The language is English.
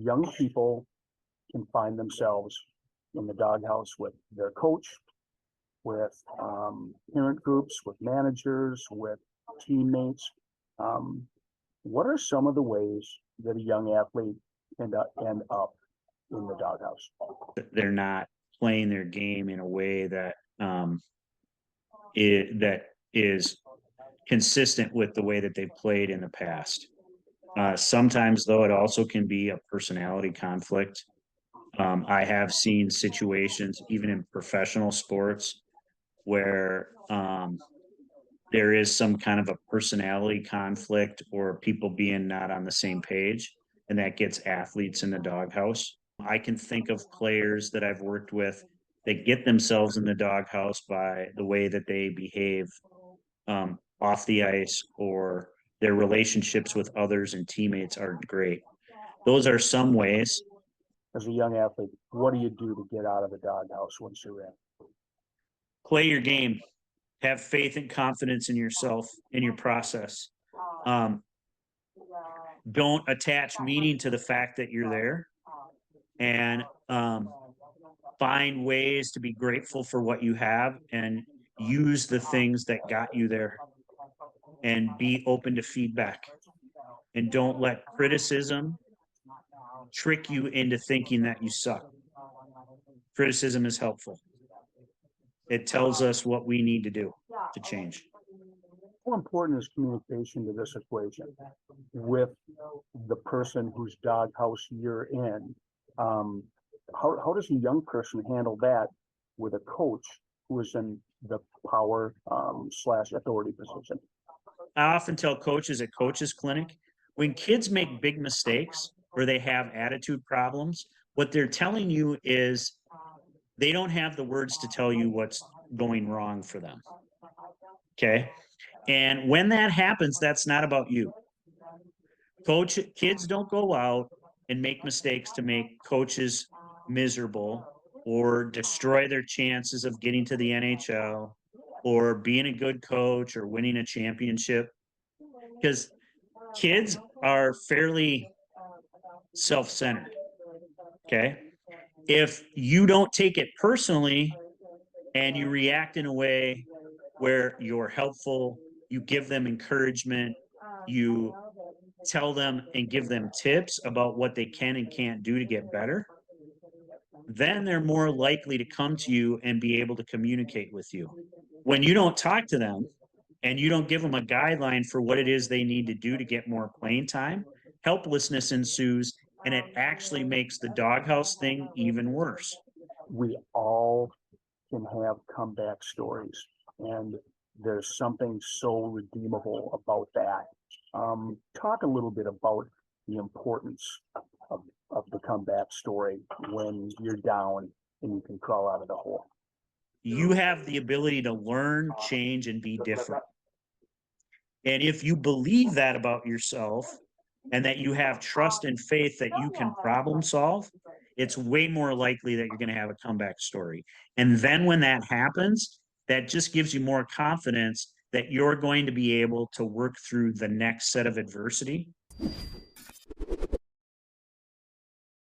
young people can find themselves in the doghouse with their coach, with parent groups, with managers, with teammates. What are some of the ways that a young athlete can end up in the doghouse? They're not playing their game in a way that that is consistent with the way that they've played in the past. Sometimes, though, it also can be a personality conflict. I have seen situations, even in professional sports, where there is some kind of a personality conflict or people being not on the same page, and that gets athletes in the doghouse. I can think of players that I've worked with that get themselves in the doghouse by the way that they behave off the ice, or their relationships with others and teammates aren't great. Those are some ways. As a young athlete, what do you do to get out of the doghouse once you're in? Play your game. Have faith and confidence in yourself, in your process. Um, don't attach meaning to the fact that you're there, and find ways to be grateful for what you have and use the things that got you there, and be open to feedback, and don't let criticism trick you into thinking that you suck. Criticism is helpful. It tells us what we need to do to change. How important is communication to this equation with the person whose doghouse you're in? How does a young person handle that with a coach who is in the power slash authority position? I often tell coaches at coaches clinic, when kids make big mistakes or they have attitude problems, what they're telling you is they don't have the words to tell you what's going wrong for them. Okay. And when that happens, that's not about you. Kids don't go out and make mistakes to make coaches miserable or destroy their chances of getting to the NHL or being a good coach or winning a championship, because kids are fairly self-centered. Okay. If you don't take it personally and you react in a way where you're helpful, you give them encouragement, you tell them and give them tips about what they can and can't do to get better, then they're more likely to come to you and be able to communicate with you. When you don't talk to them and you don't give them a guideline for what it is they need to do to get more playing time, helplessness ensues, and it actually makes the doghouse thing even worse. We all can have comeback stories, and there's something so redeemable about that. Talk a little bit about the importance of the comeback story when you're down and you can crawl out of the hole. You have the ability to learn, change, and be different. And if you believe that about yourself and that you have trust and faith that you can problem solve, it's way more likely that you're going to have a comeback story. And then when that happens, that just gives you more confidence that you're going to be able to work through the next set of adversity